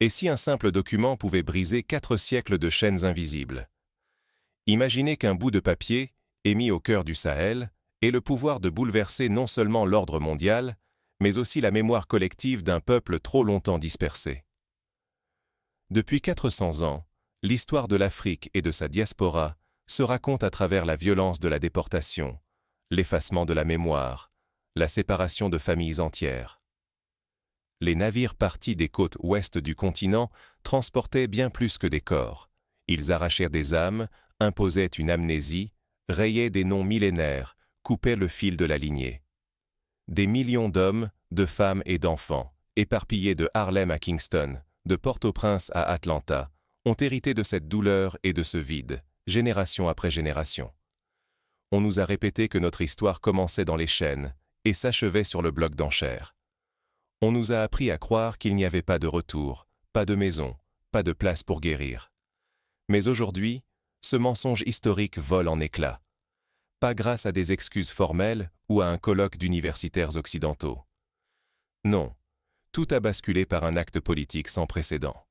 Et si un simple document pouvait briser 4 siècles de chaînes invisibles? Imaginez qu'un bout de papier, émis au cœur du Sahel, ait le pouvoir de bouleverser non seulement l'ordre mondial, mais aussi la mémoire collective d'un peuple trop longtemps dispersé. Depuis 400 ans, l'histoire de l'Afrique et de sa diaspora se raconte à travers la violence de la déportation, l'effacement de la mémoire, la séparation de familles entières. Les navires partis des côtes ouest du continent transportaient bien plus que des corps. Ils arrachèrent des âmes, imposaient une amnésie, rayaient des noms millénaires, coupaient le fil de la lignée. Des millions d'hommes, de femmes et d'enfants, éparpillés de Harlem à Kingston, de Port-au-Prince à Atlanta, ont hérité de cette douleur et de ce vide, génération après génération. On nous a répété que notre histoire commençait dans les chaînes et s'achevait sur le bloc d'enchères. On nous a appris à croire qu'il n'y avait pas de retour, pas de maison, pas de place pour guérir. Mais aujourd'hui, ce mensonge historique vole en éclats. Pas grâce à des excuses formelles ou à un colloque d'universitaires occidentaux. Non, tout a basculé par un acte politique sans précédent.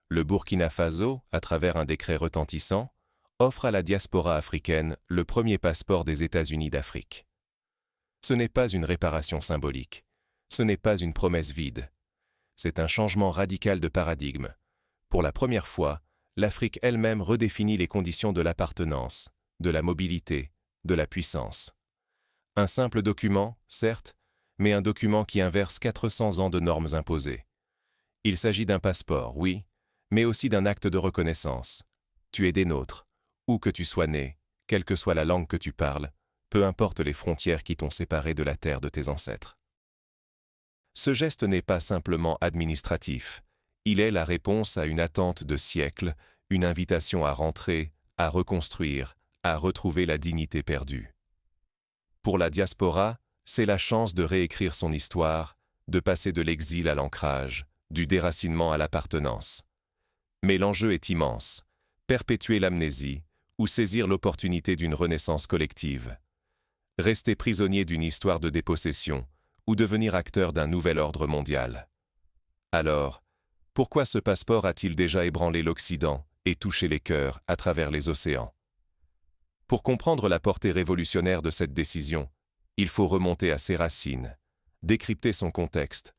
Le Burkina Faso, à travers un décret retentissant, offre à la diaspora africaine le premier passeport des États-Unis d'Afrique. Ce n'est pas une réparation symbolique. Ce n'est pas une promesse vide. C'est un changement radical de paradigme. Pour la première fois, l'Afrique elle-même redéfinit les conditions de l'appartenance, de la mobilité, de la puissance. Un simple document, certes, mais un document qui inverse 400 ans de normes imposées. Il s'agit d'un passeport, oui, mais aussi d'un acte de reconnaissance. Tu es des nôtres, où que tu sois né, quelle que soit la langue que tu parles, peu importe les frontières qui t'ont séparé de la terre de tes ancêtres. Ce geste n'est pas simplement administratif, il est la réponse à une attente de siècles, une invitation à rentrer, à reconstruire, à retrouver la dignité perdue. Pour la diaspora, c'est la chance de réécrire son histoire, de passer de l'exil à l'ancrage, du déracinement à l'appartenance. Mais l'enjeu est immense, perpétuer l'amnésie ou saisir l'opportunité d'une renaissance collective. Rester prisonnier d'une histoire de dépossession, ou devenir acteur d'un nouvel ordre mondial. Alors, pourquoi ce passeport a-t-il déjà ébranlé l'Occident et touché les cœurs à travers les océans? Pour comprendre la portée révolutionnaire de cette décision, il faut remonter à ses racines, décrypter son contexte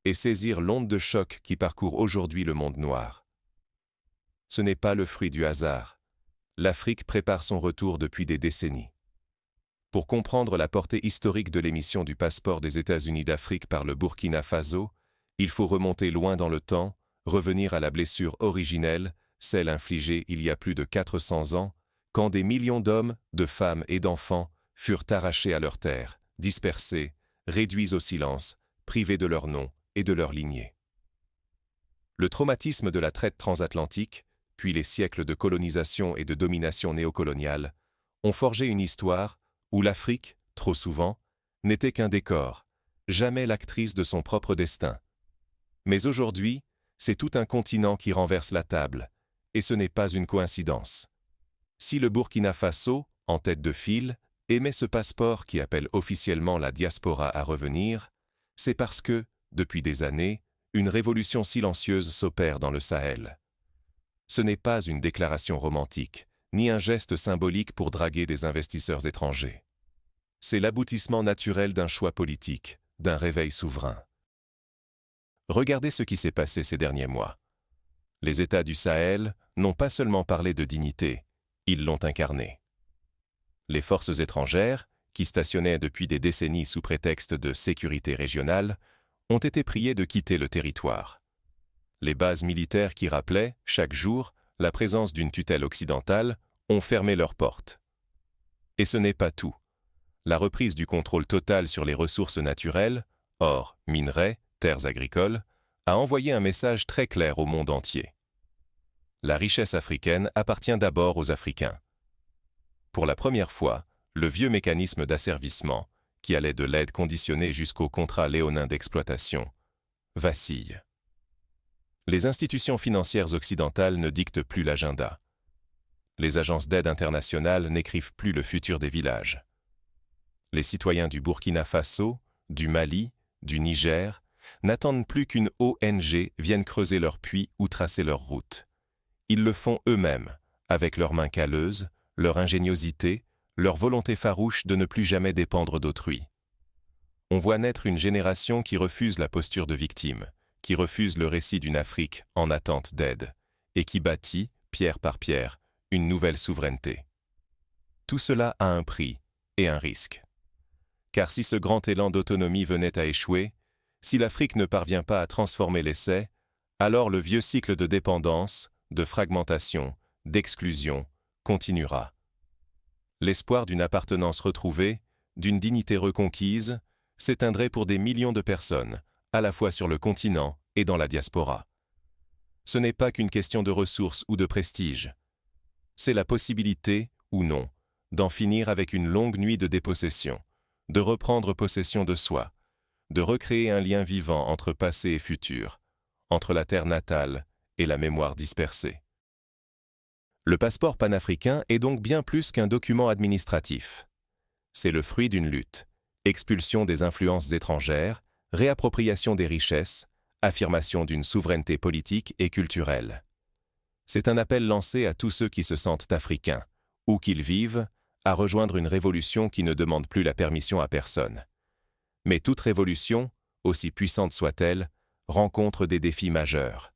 et saisir l'onde de choc qui parcourt aujourd'hui le monde noir. Ce n'est pas le fruit du hasard. L'Afrique prépare son retour depuis des décennies. Pour comprendre la portée historique de l'émission du passeport des États-Unis d'Afrique par le Burkina Faso, il faut remonter loin dans le temps, revenir à la blessure originelle, celle infligée il y a plus de 400 ans, quand des millions d'hommes, de femmes et d'enfants furent arrachés à leur terre, dispersés, réduits au silence, privés de leur nom et de leur lignée. Le traumatisme de la traite transatlantique, puis les siècles de colonisation et de domination néocoloniale, ont forgé une histoire où l'Afrique, trop souvent, n'était qu'un décor, jamais l'actrice de son propre destin. Mais aujourd'hui, c'est tout un continent qui renverse la table, et ce n'est pas une coïncidence. Si le Burkina Faso, en tête de file, émet ce passeport qui appelle officiellement la diaspora à revenir, c'est parce que, depuis des années, une révolution silencieuse s'opère dans le Sahel. Ce n'est pas une déclaration romantique, ni un geste symbolique pour draguer des investisseurs étrangers. C'est l'aboutissement naturel d'un choix politique, d'un réveil souverain. Regardez ce qui s'est passé ces derniers mois. Les États du Sahel n'ont pas seulement parlé de dignité, ils l'ont incarnée. Les forces étrangères, qui stationnaient depuis des décennies sous prétexte de sécurité régionale, ont été priées de quitter le territoire. Les bases militaires qui rappelaient, chaque jour, la présence d'une tutelle occidentale, ont fermé leurs portes. Et ce n'est pas tout. La reprise du contrôle total sur les ressources naturelles, or, minerais, terres agricoles, a envoyé un message très clair au monde entier. La richesse africaine appartient d'abord aux Africains. Pour la première fois, le vieux mécanisme d'asservissement, qui allait de l'aide conditionnée jusqu'au contrat léonin d'exploitation, vacille. Les institutions financières occidentales ne dictent plus l'agenda. Les agences d'aide internationales n'écrivent plus le futur des villages. Les citoyens du Burkina Faso, du Mali, du Niger, n'attendent plus qu'une ONG vienne creuser leur puits ou tracer leur route. Ils le font eux-mêmes, avec leurs mains calleuses, leur ingéniosité, leur volonté farouche de ne plus jamais dépendre d'autrui. On voit naître une génération qui refuse la posture de victime, qui refuse le récit d'une Afrique en attente d'aide, et qui bâtit, pierre par pierre, une nouvelle souveraineté. Tout cela a un prix et un risque. Car si ce grand élan d'autonomie venait à échouer, si l'Afrique ne parvient pas à transformer l'essai, alors le vieux cycle de dépendance, de fragmentation, d'exclusion continuera. L'espoir d'une appartenance retrouvée, d'une dignité reconquise, s'éteindrait pour des millions de personnes, à la fois sur le continent et dans la diaspora. Ce n'est pas qu'une question de ressources ou de prestige. C'est la possibilité, ou non, d'en finir avec une longue nuit de dépossession, de reprendre possession de soi, de recréer un lien vivant entre passé et futur, entre la terre natale et la mémoire dispersée. Le passeport panafricain est donc bien plus qu'un document administratif. C'est le fruit d'une lutte, expulsion des influences étrangères, réappropriation des richesses, affirmation d'une souveraineté politique et culturelle. C'est un appel lancé à tous ceux qui se sentent africains, où qu'ils vivent, à rejoindre une révolution qui ne demande plus la permission à personne. Mais toute révolution, aussi puissante soit-elle, rencontre des défis majeurs.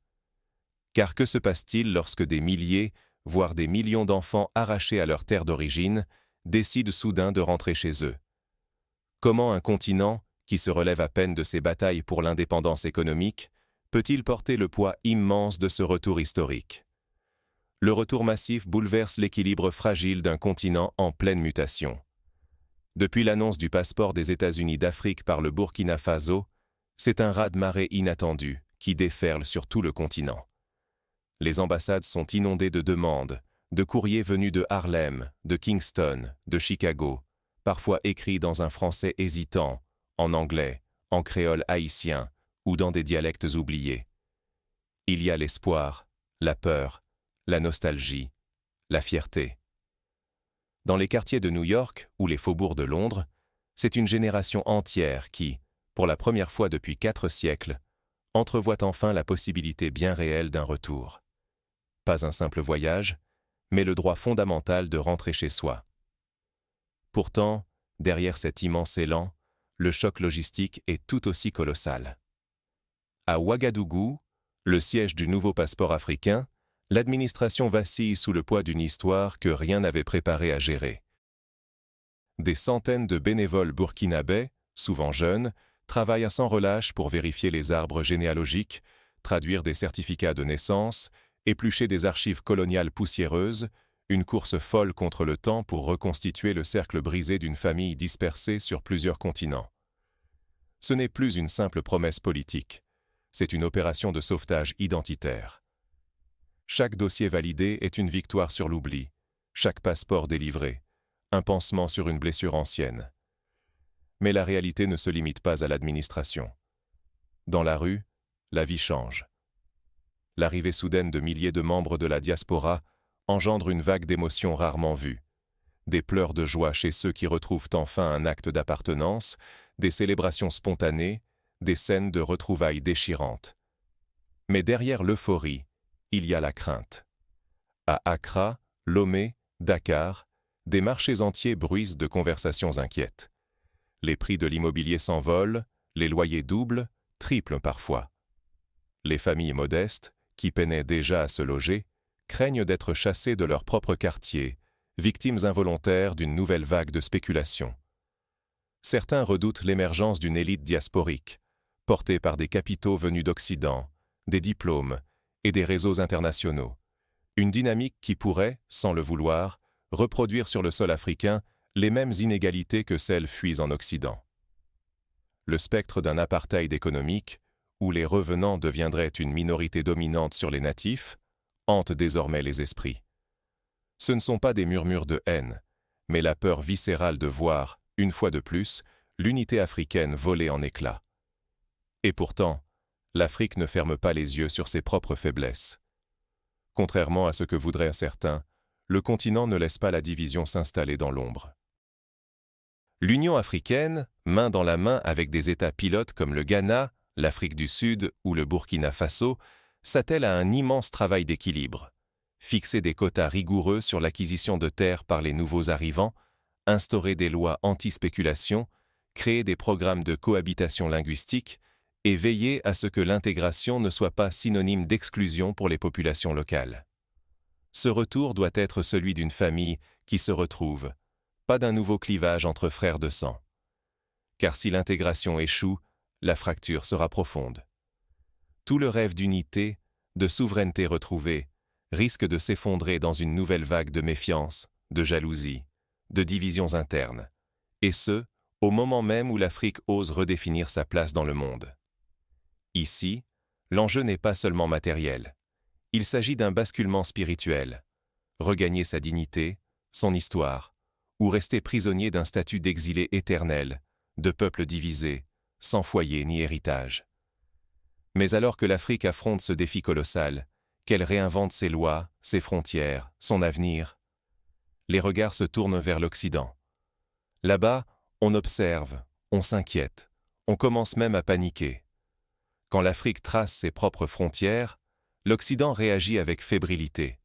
Car que se passe-t-il lorsque des milliers, voire des millions d'enfants arrachés à leur terre d'origine, décident soudain de rentrer chez eux? Comment un continent, qui se relève à peine de ses batailles pour l'indépendance économique, peut-il porter le poids immense de ce retour historique? Le retour massif bouleverse l'équilibre fragile d'un continent en pleine mutation. Depuis l'annonce du passeport des États-Unis d'Afrique par le Burkina Faso, c'est un raz-de-marée inattendu qui déferle sur tout le continent. Les ambassades sont inondées de demandes, de courriers venus de Harlem, de Kingston, de Chicago, parfois écrits dans un français hésitant, en anglais, en créole haïtien ou dans des dialectes oubliés. Il y a l'espoir, la peur, la nostalgie, la fierté. Dans les quartiers de New York ou les faubourgs de Londres, c'est une génération entière qui, pour la première fois depuis 4 siècles, entrevoit enfin la possibilité bien réelle d'un retour. Pas un simple voyage, mais le droit fondamental de rentrer chez soi. Pourtant, derrière cet immense élan, le choc logistique est tout aussi colossal. À Ouagadougou, le siège du nouveau passeport africain, l'administration vacille sous le poids d'une histoire que rien n'avait préparée à gérer. Des centaines de bénévoles burkinabés, souvent jeunes, travaillent sans relâche pour vérifier les arbres généalogiques, traduire des certificats de naissance, éplucher des archives coloniales poussiéreuses, une course folle contre le temps pour reconstituer le cercle brisé d'une famille dispersée sur plusieurs continents. Ce n'est plus une simple promesse politique, c'est une opération de sauvetage identitaire. Chaque dossier validé est une victoire sur l'oubli, chaque passeport délivré, un pansement sur une blessure ancienne. Mais la réalité ne se limite pas à l'administration. Dans la rue, la vie change. L'arrivée soudaine de milliers de membres de la diaspora engendre une vague d'émotions rarement vues. Des pleurs de joie chez ceux qui retrouvent enfin un acte d'appartenance, des célébrations spontanées, des scènes de retrouvailles déchirantes. Mais derrière l'euphorie, il y a la crainte. À Accra, Lomé, Dakar, des marchés entiers bruissent de conversations inquiètes. Les prix de l'immobilier s'envolent, les loyers doublent, triplent parfois. Les familles modestes, qui peinaient déjà à se loger, craignent d'être chassées de leur propre quartier, victimes involontaires d'une nouvelle vague de spéculation. Certains redoutent l'émergence d'une élite diasporique, portée par des capitaux venus d'Occident, des diplômes et des réseaux internationaux. Une dynamique qui pourrait, sans le vouloir, reproduire sur le sol africain les mêmes inégalités que celles fuies en Occident. Le spectre d'un apartheid économique, où les revenants deviendraient une minorité dominante sur les natifs, hante désormais les esprits. Ce ne sont pas des murmures de haine, mais la peur viscérale de voir, une fois de plus, l'unité africaine voler en éclats. Et pourtant, l'Afrique ne ferme pas les yeux sur ses propres faiblesses. Contrairement à ce que voudraient certains, le continent ne laisse pas la division s'installer dans l'ombre. L'Union africaine, main dans la main avec des États pilotes comme le Ghana, l'Afrique du Sud ou le Burkina Faso s'attellent à un immense travail d'équilibre. Fixer des quotas rigoureux sur l'acquisition de terres par les nouveaux arrivants, instaurer des lois anti-spéculation, créer des programmes de cohabitation linguistique et veiller à ce que l'intégration ne soit pas synonyme d'exclusion pour les populations locales. Ce retour doit être celui d'une famille qui se retrouve, pas d'un nouveau clivage entre frères de sang. Car si l'intégration échoue, la fracture sera profonde. Tout le rêve d'unité, de souveraineté retrouvée, risque de s'effondrer dans une nouvelle vague de méfiance, de jalousie, de divisions internes, et ce, au moment même où l'Afrique ose redéfinir sa place dans le monde. Ici, l'enjeu n'est pas seulement matériel. Il s'agit d'un basculement spirituel. Regagner sa dignité, son histoire, ou rester prisonnier d'un statut d'exilé éternel, de peuple divisé, sans foyer ni héritage. Mais alors que l'Afrique affronte ce défi colossal, qu'elle réinvente ses lois, ses frontières, son avenir, les regards se tournent vers l'Occident. Là-bas, on observe, on s'inquiète, on commence même à paniquer. Quand l'Afrique trace ses propres frontières, l'Occident réagit avec fébrilité.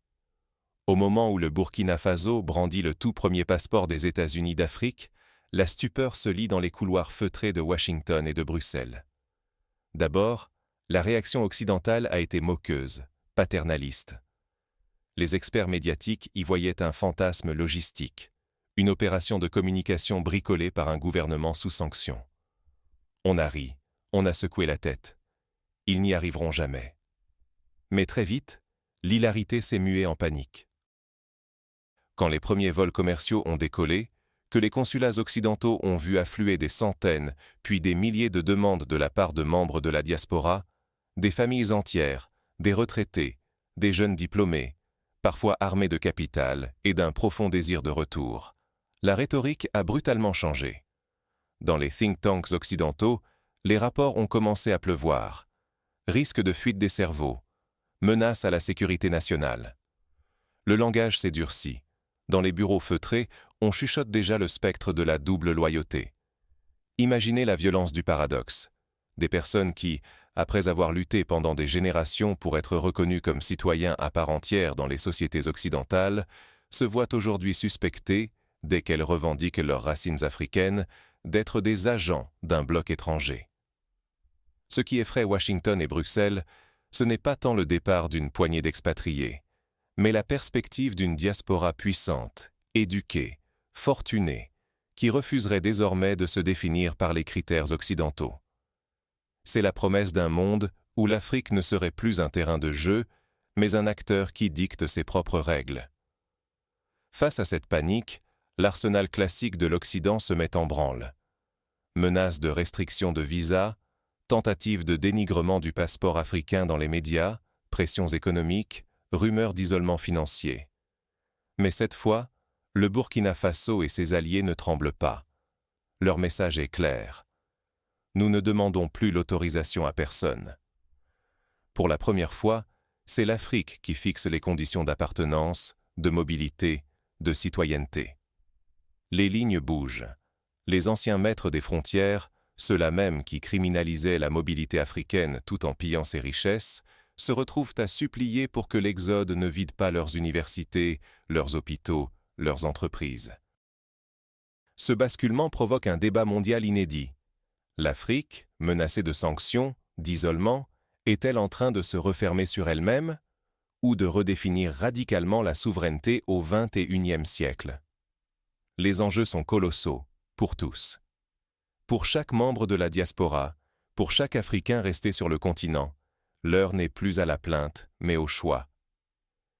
Au moment où le Burkina Faso brandit le tout premier passeport des États-Unis d'Afrique, la stupeur se lit dans les couloirs feutrés de Washington et de Bruxelles. D'abord, la réaction occidentale a été moqueuse, paternaliste. Les experts médiatiques y voyaient un fantasme logistique, une opération de communication bricolée par un gouvernement sous sanction. On a ri, on a secoué la tête. Ils n'y arriveront jamais. Mais très vite, l'hilarité s'est muée en panique. Quand les premiers vols commerciaux ont décollé, que les consulats occidentaux ont vu affluer des centaines, puis des milliers de demandes de la part de membres de la diaspora, des familles entières, des retraités, des jeunes diplômés, parfois armés de capital et d'un profond désir de retour, la rhétorique a brutalement changé. Dans les think tanks occidentaux, les rapports ont commencé à pleuvoir. Risque de fuite des cerveaux, menace à la sécurité nationale. Le langage s'est durci. Dans les bureaux feutrés, on chuchote déjà le spectre de la double loyauté. Imaginez la violence du paradoxe. Des personnes qui, après avoir lutté pendant des générations pour être reconnues comme citoyens à part entière dans les sociétés occidentales, se voient aujourd'hui suspectées, dès qu'elles revendiquent leurs racines africaines, d'être des agents d'un bloc étranger. Ce qui effraie Washington et Bruxelles, ce n'est pas tant le départ d'une poignée d'expatriés, mais la perspective d'une diaspora puissante, éduquée, fortunée, qui refuserait désormais de se définir par les critères occidentaux. C'est la promesse d'un monde où l'Afrique ne serait plus un terrain de jeu, mais un acteur qui dicte ses propres règles. Face à cette panique, l'arsenal classique de l'Occident se met en branle. Menaces de restriction de visas, tentatives de dénigrement du passeport africain dans les médias, pressions économiques, rumeurs d'isolement financier. Mais cette fois, le Burkina Faso et ses alliés ne tremblent pas. Leur message est clair. Nous ne demandons plus l'autorisation à personne. Pour la première fois, c'est l'Afrique qui fixe les conditions d'appartenance, de mobilité, de citoyenneté. Les lignes bougent. Les anciens maîtres des frontières, ceux-là même qui criminalisaient la mobilité africaine tout en pillant ses richesses, se retrouvent à supplier pour que l'exode ne vide pas leurs universités, leurs hôpitaux, leurs entreprises. Ce basculement provoque un débat mondial inédit. L'Afrique, menacée de sanctions, d'isolement, est-elle en train de se refermer sur elle-même ou de redéfinir radicalement la souveraineté au XXIe siècle? Les enjeux sont colossaux, pour tous. Pour chaque membre de la diaspora, pour chaque Africain resté sur le continent, l'heure n'est plus à la plainte, mais au choix.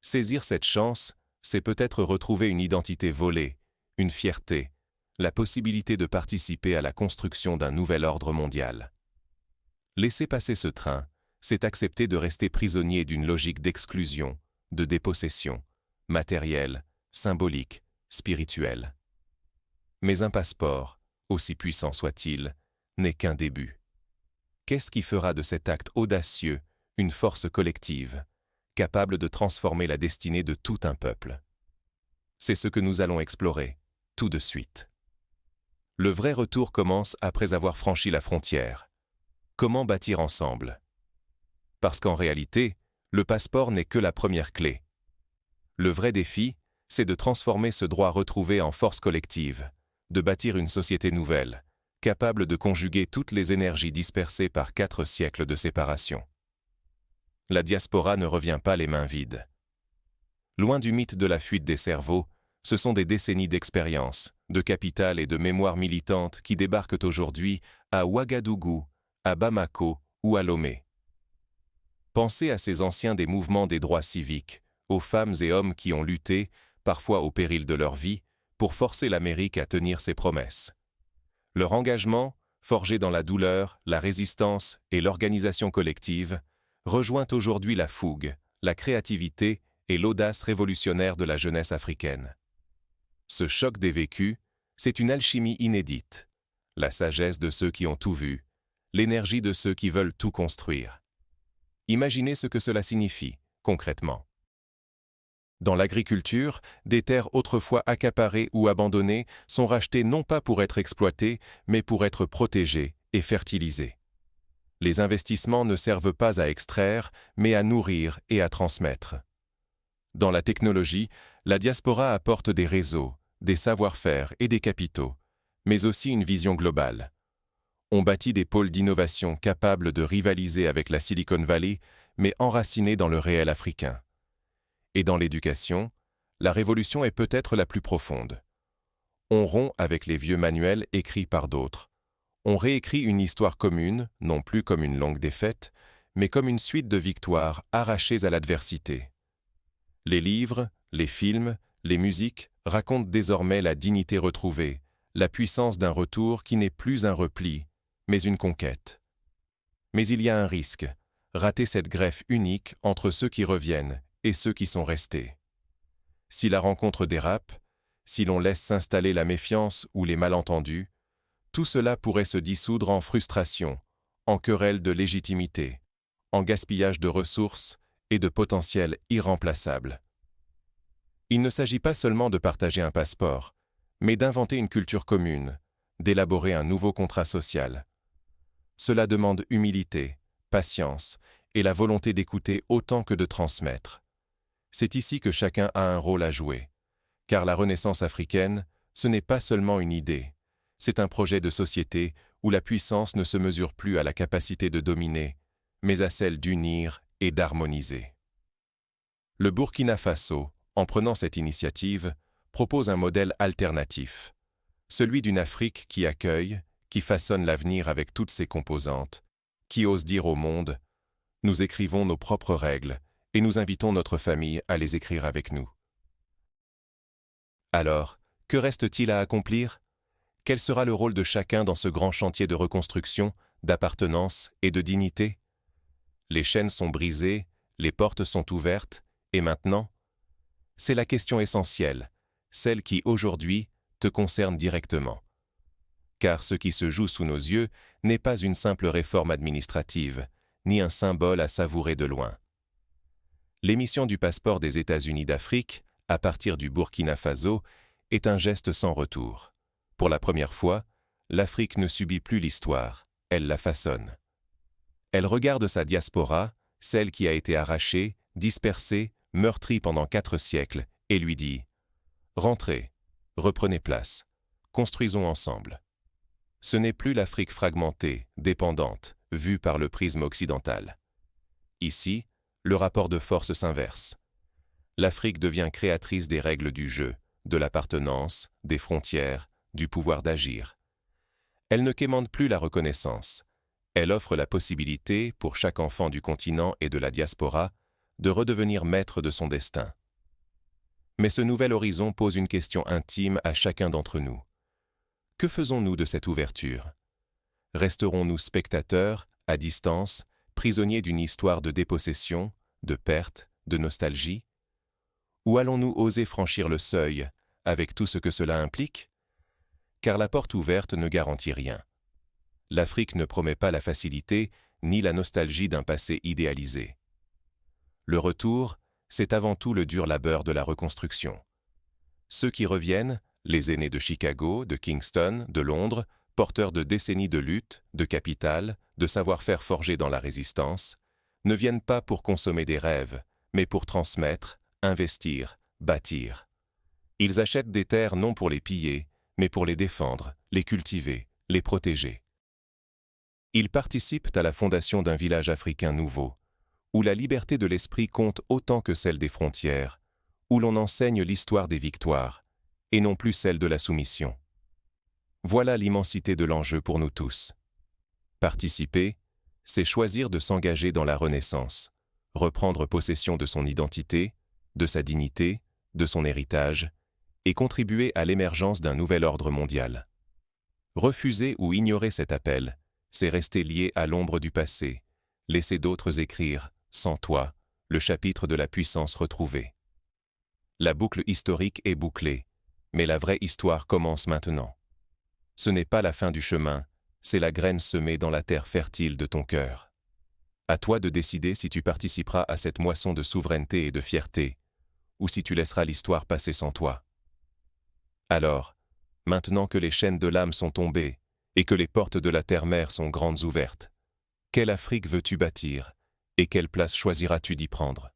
Saisir cette chance, c'est peut-être retrouver une identité volée, une fierté, la possibilité de participer à la construction d'un nouvel ordre mondial. Laisser passer ce train, c'est accepter de rester prisonnier d'une logique d'exclusion, de dépossession, matérielle, symbolique, spirituelle. Mais un passeport, aussi puissant soit-il, n'est qu'un début. Qu'est-ce qui fera de cet acte audacieux une force collective, capable de transformer la destinée de tout un peuple? C'est ce que nous allons explorer, tout de suite. Le vrai retour commence après avoir franchi la frontière. Comment bâtir ensemble? Parce qu'en réalité, le passeport n'est que la première clé. Le vrai défi, c'est de transformer ce droit retrouvé en force collective, de bâtir une société nouvelle, capable de conjuguer toutes les énergies dispersées par 4 siècles de séparation. La diaspora ne revient pas les mains vides. Loin du mythe de la fuite des cerveaux, ce sont des décennies d'expérience, de capital et de mémoire militante qui débarquent aujourd'hui à Ouagadougou, à Bamako ou à Lomé. Pensez à ces anciens des mouvements des droits civiques, aux femmes et hommes qui ont lutté, parfois au péril de leur vie, pour forcer l'Amérique à tenir ses promesses. Leur engagement, forgé dans la douleur, la résistance et l'organisation collective, rejoint aujourd'hui la fougue, la créativité et l'audace révolutionnaire de la jeunesse africaine. Ce choc des vécus, c'est une alchimie inédite, la sagesse de ceux qui ont tout vu, l'énergie de ceux qui veulent tout construire. Imaginez ce que cela signifie, concrètement. Dans l'agriculture, des terres autrefois accaparées ou abandonnées sont rachetées non pas pour être exploitées, mais pour être protégées et fertilisées. Les investissements ne servent pas à extraire, mais à nourrir et à transmettre. Dans la technologie, la diaspora apporte des réseaux, des savoir-faire et des capitaux, mais aussi une vision globale. On bâtit des pôles d'innovation capables de rivaliser avec la Silicon Valley, mais enracinés dans le réel africain. Et dans l'éducation, la révolution est peut-être la plus profonde. On rompt avec les vieux manuels écrits par d'autres. On réécrit une histoire commune, non plus comme une longue défaite, mais comme une suite de victoires arrachées à l'adversité. Les livres, les films, les musiques racontent désormais la dignité retrouvée, la puissance d'un retour qui n'est plus un repli, mais une conquête. Mais il y a un risque, rater cette greffe unique entre ceux qui reviennent et ceux qui sont restés. Si la rencontre dérape, si l'on laisse s'installer la méfiance ou les malentendus, tout cela pourrait se dissoudre en frustration, en querelle de légitimité, en gaspillage de ressources et de potentiel irremplaçable. Il ne s'agit pas seulement de partager un passeport, mais d'inventer une culture commune, d'élaborer un nouveau contrat social. Cela demande humilité, patience et la volonté d'écouter autant que de transmettre. C'est ici que chacun a un rôle à jouer, car la Renaissance africaine, ce n'est pas seulement une idée, c'est un projet de société où la puissance ne se mesure plus à la capacité de dominer, mais à celle d'unir et d'harmoniser. Le Burkina Faso, en prenant cette initiative, propose un modèle alternatif, celui d'une Afrique qui accueille, qui façonne l'avenir avec toutes ses composantes, qui ose dire au monde « Nous écrivons nos propres règles et nous invitons notre famille à les écrire avec nous ». Alors, que reste-t-il à accomplir? Quel sera le rôle de chacun dans ce grand chantier de reconstruction, d'appartenance et de dignité? Les chaînes sont brisées, les portes sont ouvertes, et maintenant? C'est la question essentielle, celle qui, aujourd'hui, te concerne directement. Car ce qui se joue sous nos yeux n'est pas une simple réforme administrative, ni un symbole à savourer de loin. L'émission du passeport des États-Unis d'Afrique, à partir du Burkina Faso, est un geste sans retour. Pour la première fois, l'Afrique ne subit plus l'histoire, elle la façonne. Elle regarde sa diaspora, celle qui a été arrachée, dispersée, meurtrie pendant 4 siècles, et lui dit « Rentrez, reprenez place, construisons ensemble ». Ce n'est plus l'Afrique fragmentée, dépendante, vue par le prisme occidental. Ici, le rapport de force s'inverse. L'Afrique devient créatrice des règles du jeu, de l'appartenance, des frontières, du pouvoir d'agir. Elle ne quémande plus la reconnaissance. Elle offre la possibilité, pour chaque enfant du continent et de la diaspora, de redevenir maître de son destin. Mais ce nouvel horizon pose une question intime à chacun d'entre nous. Que faisons-nous de cette ouverture? Resterons-nous spectateurs, à distance, prisonniers d'une histoire de dépossession, de perte, de nostalgie? Ou allons-nous oser franchir le seuil, avec tout ce que cela implique? Car la porte ouverte ne garantit rien. L'Afrique ne promet pas la facilité, ni la nostalgie d'un passé idéalisé. Le retour, c'est avant tout le dur labeur de la reconstruction. Ceux qui reviennent, les aînés de Chicago, de Kingston, de Londres, porteurs de décennies de lutte, de capital, de savoir-faire forgé dans la résistance, ne viennent pas pour consommer des rêves, mais pour transmettre, investir, bâtir. Ils achètent des terres non pour les piller, mais pour les défendre, les cultiver, les protéger. Ils participent à la fondation d'un village africain nouveau, où la liberté de l'esprit compte autant que celle des frontières, où l'on enseigne l'histoire des victoires, et non plus celle de la soumission. Voilà l'immensité de l'enjeu pour nous tous. Participer, c'est choisir de s'engager dans la Renaissance, reprendre possession de son identité, de sa dignité, de son héritage, et contribuer à l'émergence d'un nouvel ordre mondial. Refuser ou ignorer cet appel, c'est rester lié à l'ombre du passé, laisser d'autres écrire, sans toi, le chapitre de la puissance retrouvée. La boucle historique est bouclée, mais la vraie histoire commence maintenant. Ce n'est pas la fin du chemin, c'est la graine semée dans la terre fertile de ton cœur. À toi de décider si tu participeras à cette moisson de souveraineté et de fierté, ou si tu laisseras l'histoire passer sans toi. Alors, maintenant que les chaînes de l'âme sont tombées et que les portes de la terre-mère sont grandes ouvertes, quelle Afrique veux-tu bâtir et quelle place choisiras-tu d'y prendre ?